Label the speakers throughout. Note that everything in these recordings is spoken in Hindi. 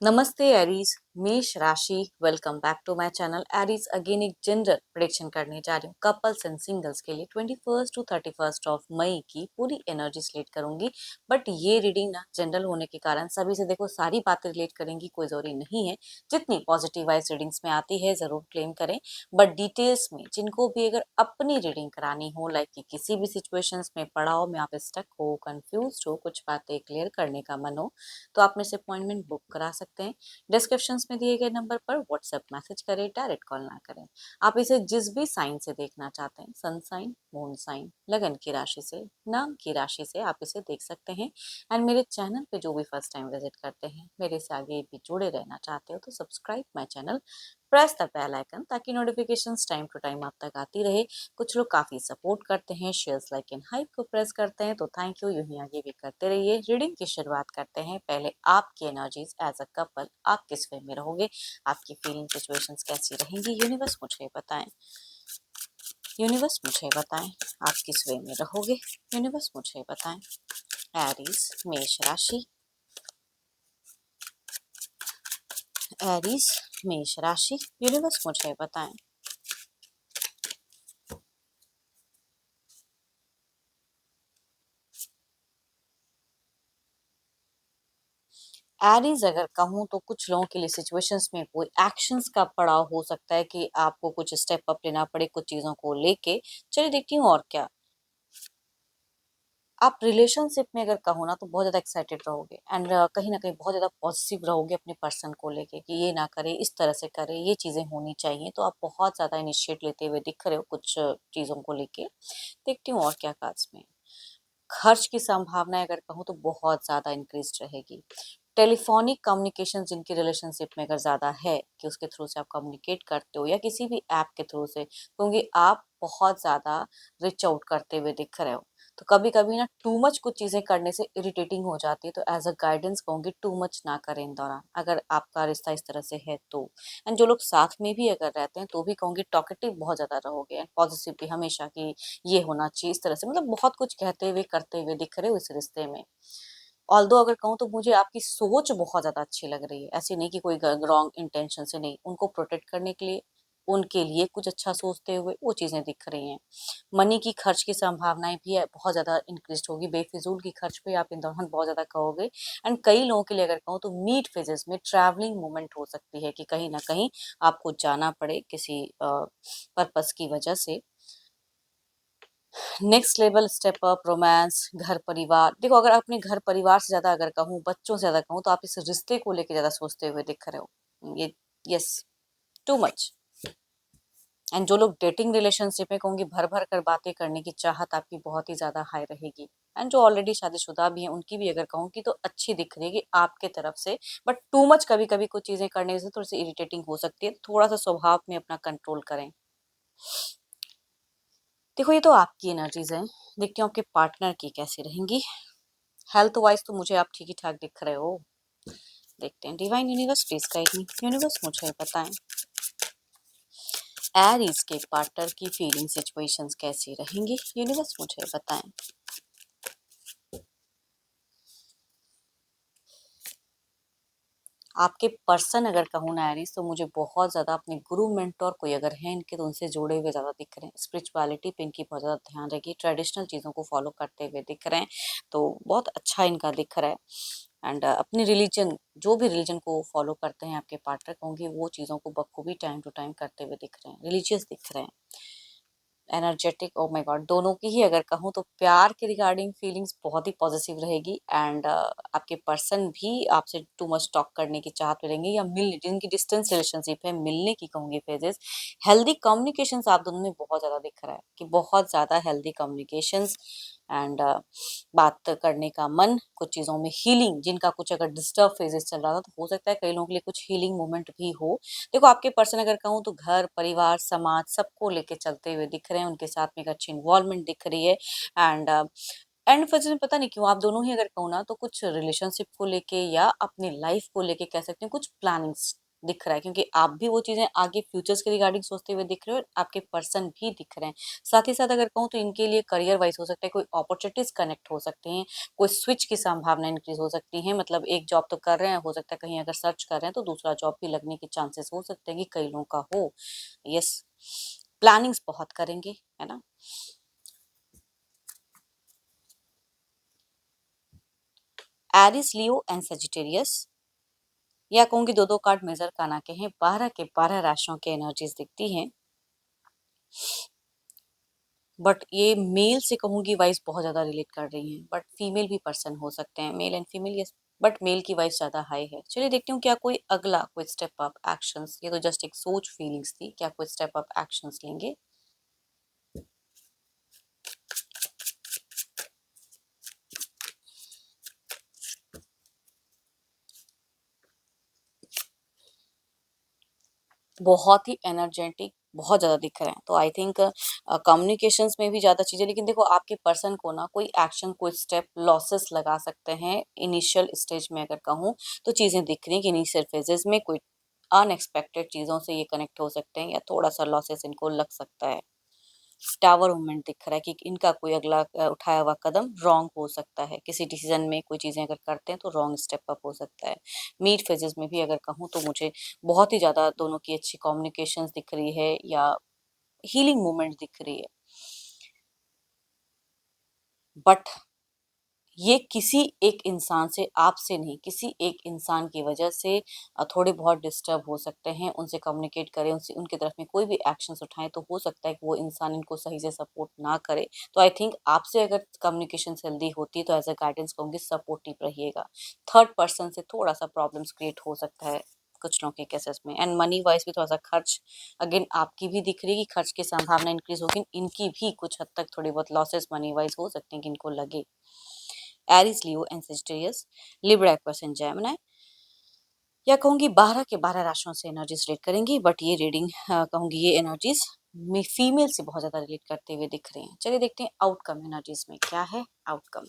Speaker 1: नमस्ते एरीज। मेष राशि, welcome back to my channel. Aries again एक जनरल प्रेडिक्शन करने जा रही हूँ कपल्स एंड सिंगल्स के लिए 21 टू 31 ऑफ मई की पूरी एनर्जी रिलेट करूंगी। बट ये रीडिंग ना जनरल होने के कारण सभी से देखो सारी बातें रिलेट करेंगी, कोई जरूरी नहीं है। जितनी पॉजिटिव वाइज रीडिंग्स में आती है जरूर क्लेम करें, बट डिटेल्स में जिनको भी अगर अपनी रीडिंग करानी हो, लाइक कि किसी भी सिचुएशंस में पड़ाव में आप स्टक हो, कंफ्यूज हो, कुछ बातें क्लियर करने का मन हो, तो आप मेरे से अपॉइंटमेंट बुक करा सकते हैं। डिस्क्रिप्शन में दिए गए नंबर पर व्हाट्सएप मैसेज करें, डायरेक्ट कॉल ना करें। आप इसे जिस भी साइन से देखना चाहते हैं, सन साइन, मून साइन, लगन की राशि से, नाम की राशि से आप इसे देख सकते हैं। एंड मेरे चैनल पे जो भी फर्स्ट टाइम विजिट करते हैं, मेरे से आगे भी जुड़े रहना चाहते हो, तो subscribe my channel, press the bell icon, ताकि नोटिफिकेशंस टाइम टू टाइम आप तक आती रहे। कुछ लोग काफी सपोर्ट करते हैं, शेयर्स लाइक एंड हाइप को प्रेस करते हैं, तो थैंक यू, यूं ही आगे भी करते रहिए। रीडिंग की शुरुआत करते हैं। पहले आपकी एनर्जीज एज अ कपल, आप किस वे में रहोगे, आपकी फीलिंग सिचुएशंस कैसी रहेंगी, यूनिवर्स मुझे बताएं। यूनिवर्स मुझे बताएं, आप किस वे में रहोगे, यूनिवर्स मुझे बताएं। एरीज मेष राशि, एरीज मेष राशि, यूनिवर्स मुझे बताएं। एरीज अगर कहूँ तो कुछ लोगों के लिए सिचुएशंस में कोई एक्शंस का पड़ाव हो सकता है कि आपको कुछ स्टेप अप लेना पड़े कुछ चीजों को लेके। चलिए देखती हूँ और क्या। आप रिलेशनशिप में अगर कहो ना तो बहुत ज्यादा एक्साइटेड रहोगे, एंड कहीं ना कहीं बहुत ज्यादा पॉजिटिव रहोगे अपने पर्सन को लेके कि ये ना करे, इस तरह से करे, ये चीजें होनी चाहिए। तो आप बहुत ज्यादा इनिशिएट लेते हुए दिख रहे हो कुछ चीजों को लेके। देखती हूँ और क्या कार्ड्स में। खर्च की संभावना अगर कहूँ तो बहुत ज्यादा इंक्रीज रहेगी। टेलीफोनिक कम्युनिकेशन जिनकी रिलेशनशिप में अगर ज्यादा है कि उसके थ्रू से आप कम्युनिकेट करते हो, या किसी भी ऐप के थ्रू से, क्योंकि आप बहुत ज्यादा रिच आउट करते हुए दिख रहे हो। तो कभी कभी ना टू मच कुछ चीजें करने से इरिटेटिंग हो जाती है, तो एज अ गाइडेंस कहूंगी टू मच ना करें इन दौरान, अगर आपका रिश्ता इस तरह से है तो। एंड जो लोग साथ में भी अगर रहते हैं तो भी कहूंगी टॉकेटिव बहुत ज्यादा रहोगे, एंड पॉजिटिव भी हमेशा की ये होना चाहिए, इस तरह से मतलब बहुत कुछ कहते हुए करते हुए दिख रहे हो इस रिश्ते में। ऑल्दो अगर कहूँ तो मुझे आपकी सोच बहुत ज्यादा अच्छी लग रही है, ऐसी नहीं कि कोई रॉन्ग इंटेंशन से नहीं, उनको प्रोटेक्ट करने के लिए, उनके लिए कुछ अच्छा सोचते हुए वो चीजें दिख रही हैं। मनी की खर्च की संभावनाएं भी है, बहुत ज्यादा इंक्रीज होगी। बेफिजूल की खर्च पे आप इन दौरान बहुत ज्यादा कहोगे। एंड कई लोगों के लिए अगर कहूँ तो मीट फेजेस में ट्रैवलिंग मूवमेंट हो सकती है कि कहीं ना कहीं आपको जाना पड़े किसी पर्पस की वजह से। Next level step up, romance, घर परिवार। देखो अगर अपने घर परिवार से ज्यादा अगर कहूँ, बच्चों से ज्यादा कहूँ, तो आप इस रिश्ते को लेके ज्यादा सोचते हुए दिख रहे हो। ये यस, टू मच। एंड जो लोग डेटिंग रिलेशनशिप में कहूंगी, भर भर कर बातें करने की चाहत आपकी बहुत ही ज्यादा हाई रहेगी। एंड जो ऑलरेडी शादीशुदा भी हैं उनकी भी अगर कहूँ की तो अच्छी दिख रही है आपके तरफ से। बट टू मच कभी कभी कुछ चीजें करने से थोड़ी सी इरिटेटिंग हो सकती है, थोड़ा सा स्वभाव में अपना कंट्रोल करें। देखो ये तो आपकी एनर्जीज हैं, देखती हूँ आपके पार्टनर की कैसी रहेंगी। हेल्थ वाइज तो मुझे आप ठीक ही ठाक दिख रहे हो। देखते हैं divine universe please guide me, universe मुझे बताएं। एरीज के पार्टनर की फीलिंग सिचुएशंस कैसी रहेंगी, यूनिवर्स मुझे बताएं। आपके पर्सन अगर कहूँ ना एरीज, तो मुझे बहुत ज्यादा अपने गुरु मेंटोर कोई अगर है इनके, तो उनसे जुड़े हुए ज्यादा दिख रहे हैं। स्पिरिचुअलिटी पे इनकी बहुत ज्यादा ध्यान रहेगी, ट्रेडिशनल चीजों को फॉलो करते हुए दिख रहे हैं, तो बहुत अच्छा इनका दिख रहा है। एंड अपनी रिलीजन, जो भी रिलीजन को फॉलो करते हैं आपके पार्टनर, कहूँगी वो चीज़ों को बखूबी टाइम टू टाइम करते हुए दिख रहे हैं, रिलीजियस दिख रहे हैं। एनर्जेटिक, ओ माय गॉड, दोनों की ही अगर कहूँ तो प्यार के रिगार्डिंग फीलिंग्स बहुत ही पॉजिटिव रहेगी। एंड आपके पर्सन भी आपसे टू मच टॉक करने की चाहत में रहेंगे, या मिल जिनकी डिस्टेंस रिलेशनशिप है मिलने की कहूँगी फेजेस। हेल्दी कम्युनिकेशन आप दोनों में बहुत ज़्यादा दिख रहा है कि बहुत ज़्यादा हेल्दी कम्युनिकेशन। एंड बात करने का मन, कुछ चीज़ों में हीलिंग, जिनका कुछ अगर डिस्टर्ब फेजेस चल रहा था तो हो सकता है कई लोगों के लिए कुछ हीलिंग मोमेंट भी हो। देखो आपके पर्सन अगर कहूँ तो घर परिवार समाज सबको लेके चलते हुए दिख रहे हैं, उनके साथ में एक अच्छी इन्वॉल्वमेंट दिख रही है। एंड एंड फिर से पता नहीं क्यों आप दोनों ही अगर कहूँ ना तो कुछ रिलेशनशिप को लेके या अपनी लाइफ को लेके कह सकते हैं कुछ प्लानिंग्स दिख रहा है, क्योंकि आप भी वो चीजें आगे फ्यूचर्स के रिगार्डिंग सोचते हुए दिख रहे हो और आपके पर्सन भी दिख रहे हैं। साथ ही साथ अगर कहूँ तो इनके लिए करियर वाइज हो सकता है कोई अपॉर्चुनिटीज कनेक्ट हो सकते हैं, कोई स्विच की संभावना इंक्रीज हो सकती है। मतलब एक जॉब तो कर रहे हैं, हो सकता है कहीं अगर सर्च कर रहे हैं तो दूसरा जॉब भी लगने के चांसेस हो सकते हैं कि कई लोगों का हो। यस, प्लानिंग्स बहुत करेंगे, है ना। एरिस, लियो एंड सेजिटेरियस, या कहूंगी दो दो कार्ड मेजर करना के हैं, 12 के 12 राशियों की एनर्जीज दिखती हैं। बट ये मेल से कहूंगी वाइज बहुत ज्यादा रिलेट कर रही हैं, बट फीमेल भी पर्सन हो सकते हैं, male and female, yes. But male की वाइज ज्यादा हाई है। चलिए देखती हूँ क्या कोई अगला कोई स्टेप अप एक्शंस, ये तो जस्ट एक सोच फीलिंग्स थी, क्या कोई स्टेप अप एक्शंस लेंगे। बहुत ही एनर्जेटिक, बहुत ज़्यादा दिख रहे हैं, तो आई थिंक कम्युनिकेशंस में भी ज़्यादा चीज़ें। लेकिन देखो आपके पर्सन को ना कोई एक्शन कोई स्टेप लॉसेस लगा सकते हैं इनिशियल स्टेज में, अगर कहूँ तो चीज़ें दिख रही हैं कि इनिशियल फेजेस में कोई अनएक्सपेक्टेड चीज़ों से ये कनेक्ट हो सकते हैं या थोड़ा सा लॉसेस इनको लग सकता है। टावर मूवमेंट दिख रहा है कि इनका कोई अगला उठाया हुआ कदम रॉन्ग हो सकता है, किसी डिसीजन में कोई चीज़ें अगर करते हैं तो रॉन्ग स्टेप अप हो सकता है। मीट फेजेस में भी अगर कहूँ तो मुझे बहुत ही ज़्यादा दोनों की अच्छी कम्युनिकेशंस दिख रही है या हीलिंग मूवमेंट दिख रही है। बट ये किसी एक इंसान से, आपसे नहीं, किसी एक इंसान की वजह से थोड़े बहुत डिस्टर्ब हो सकते हैं। उनसे कम्युनिकेट करें, उनसे उनकी तरफ में कोई भी एक्शंस उठाएं तो हो सकता है कि वो इंसान इनको सही से सपोर्ट ना करे। तो आई थिंक आपसे अगर कम्युनिकेशन हेल्दी होती है तो एज अ गाइडेंस कहूँगी सपोर्टिव रहिएगा। थर्ड पर्सन से थोड़ा सा प्रॉब्लम्स क्रिएट हो सकता है कुछ लोगों के केसेस में। एंड मनी वाइज भी थोड़ा सा खर्च, अगेन आपकी भी दिख रही है कि खर्च की संभावना इंक्रीज होगी, इनकी भी कुछ हद तक थोड़ी बहुत लॉसेस मनी वाइज हो सकते हैं कि इनको लगे। Aries, Leo and Sagittarius, Libra, Aquarius and Gemini, या कहूंगी 12 के 12 राशियों से एनर्जीज रिलेट करेंगी। बट ये रीडिंग कहूंगी ये एनर्जीज में फीमेल से बहुत ज्यादा रिलेट करते हुए दिख रहे हैं। चलिए देखते हैं आउटकम एनर्जीज में क्या है। आउटकम,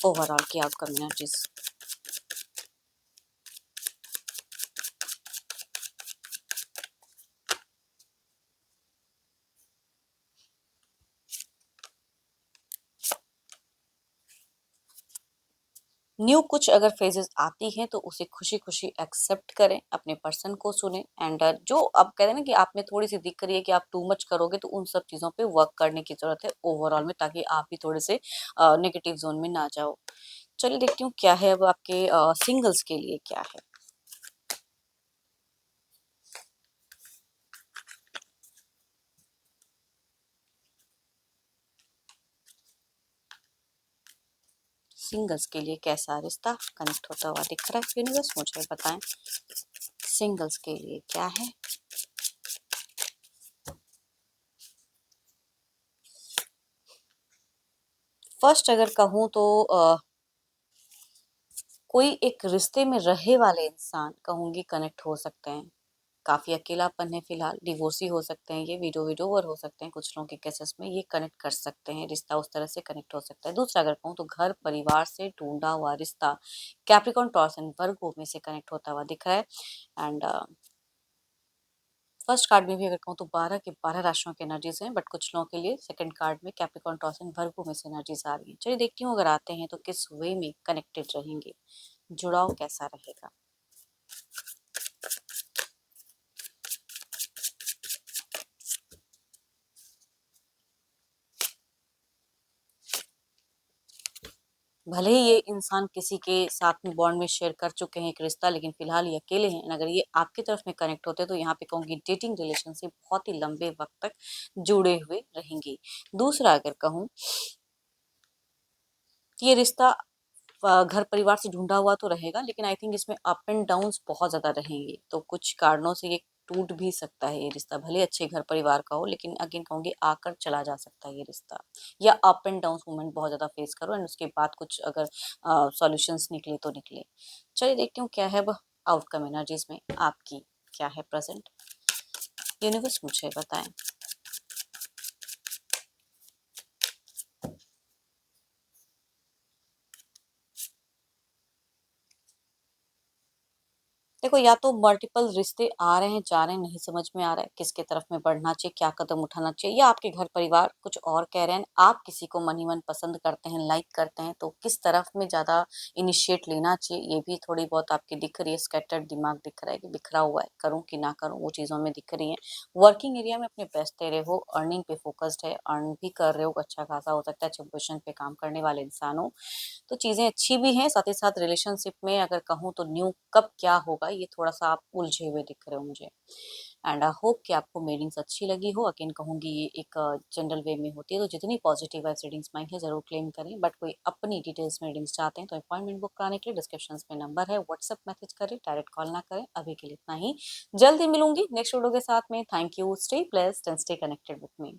Speaker 1: ओवरऑल की आउटकम एनर्जीज। न्यू कुछ अगर फेजेस आती हैं तो उसे खुशी खुशी एक्सेप्ट करें, अपने पर्सन को सुने। एंड जो अब कहते हैं ना कि आप में थोड़ी सी दिख रही है कि आप टू मच करोगे, तो उन सब चीजों पे वर्क करने की जरूरत है ओवरऑल में, ताकि आप भी थोड़े से नेगेटिव जोन में ना जाओ। चलिए देखती हूँ क्या है अब आपके सिंगल्स के लिए क्या है। सिंगल्स के लिए कैसा रिश्ता कनेक्ट होता हुआ दिख रहा है, यूनिवर्स मुझे बताएं सिंगल्स के लिए क्या है। फर्स्ट अगर कहूँ तो कोई एक रिश्ते में रहे वाले इंसान कहूंगी कनेक्ट हो सकते हैं। काफी अकेलापन है फिलहाल, डिवोर्सी हो सकते हैं, ये विडोवर हो सकते हैं कुछ लोगों के केसेस में, ये कनेक्ट कर सकते हैं, रिश्ता उस तरह से कनेक्ट हो सकता है। दूसरा अगर कहूँ तो घर परिवार से ढूंढा हुआ रिश्ता कैप्रिकॉर्न, टॉरस एंड वर्गो में से कनेक्ट होता हुआ दिख रहा है। एंड फर्स्ट कार्ड में भी अगर कहूँ तो 12 के 12 राशियों की एनर्जीज हैं, बट कुछ लोगों के लिए सेकंड कार्ड में कैप्रिकॉर्न, टॉरस एंड वर्गो में से एनर्जीज आ रही है। चलिए देखती हूँ अगर आते हैं तो किस वे में कनेक्टेड रहेंगे, जुड़ाव कैसा रहेगा। भले ही ये इंसान किसी के साथ में बॉन्ड में शेयर कर चुके हैं एक रिश्ता, लेकिन फिलहाल ये अकेले हैं। अगर ये आपकी तरफ में कनेक्ट होते हैं तो यहाँ पे कहूँगी डेटिंग रिलेशनशिप बहुत ही लंबे वक्त तक जुड़े हुए रहेंगे। दूसरा अगर कहूँ कि ये रिश्ता घर परिवार से ढूंढा हुआ तो रहेगा, लेकिन आई थिंक इसमें अप एंड डाउन्स बहुत ज्यादा रहेंगे, तो कुछ कारणों से ये टूट भी सकता है। ये रिश्ता भले अच्छे घर परिवार का हो, लेकिन अगेन कहूंगी आकर चला जा सकता है ये रिश्ता, या अप एंड डाउन मोमेंट बहुत ज्यादा फेस करो एंड उसके बाद कुछ अगर सॉल्यूशंस निकले तो निकले। चलिए देखती हूँ क्या है अब आउटकम एनर्जीज में आपकी क्या है प्रेजेंट, यूनिवर्स मुझे बताएं। देखो, या तो मल्टीपल रिश्ते आ रहे हैं, जा रहे हैं, नहीं समझ में आ रहा है किसके तरफ में बढ़ना चाहिए, क्या कदम उठाना चाहिए, या आपके घर परिवार कुछ और कह रहे हैं, आप किसी को मन ही मन पसंद करते हैं, लाइक करते हैं, तो किस तरफ में ज़्यादा इनिशिएट लेना चाहिए, ये भी थोड़ी बहुत आपकी दिख रही है। स्कैटर्ड दिमाग दिख रहा है कि बिखरा हुआ है, करूँ कि ना करूँ, वो चीज़ों में दिख रही हैं। वर्किंग एरिया में अपने बेस्ट दे रहे हो, अर्निंग पे फोकस्ड है, अर्न भी कर रहे हो, अच्छा खासा हो सकता है, अच्छे पोजीशन पे काम करने वाले इंसान हो, तो चीज़ें अच्छी भी हैं। साथ ही साथ रिलेशनशिप में अगर कहूँ तो न्यू कब क्या होगा, ये थोड़ा-सा आप उलझे हुए दिख रहे हो मुझे। एंड आई होप कि आपको मेरी रीडिंग्स अच्छी लगी हो। अगेन कहूँगी, ये एक जनरल वे में होती है, तो जितनी पॉजिटिव वाइब्स रीडिंग्स माई है ज़रूर क्लेम करें, बट कोई अपनी डिटेल्स में रीडिंग्स चाहते हैं तो अपॉइंटमेंट बुक कराने के लिए डिस्क्रिप्शन में नंबर है, व्हाट्सएप मैसेज करें, डायरेक्ट कॉल ना करें। अभी के लिए इतना ही, जल्द ही मिलूंगी नेक्स्ट वीडियो के साथ में। Thank you, stay blessed and stay connected with me.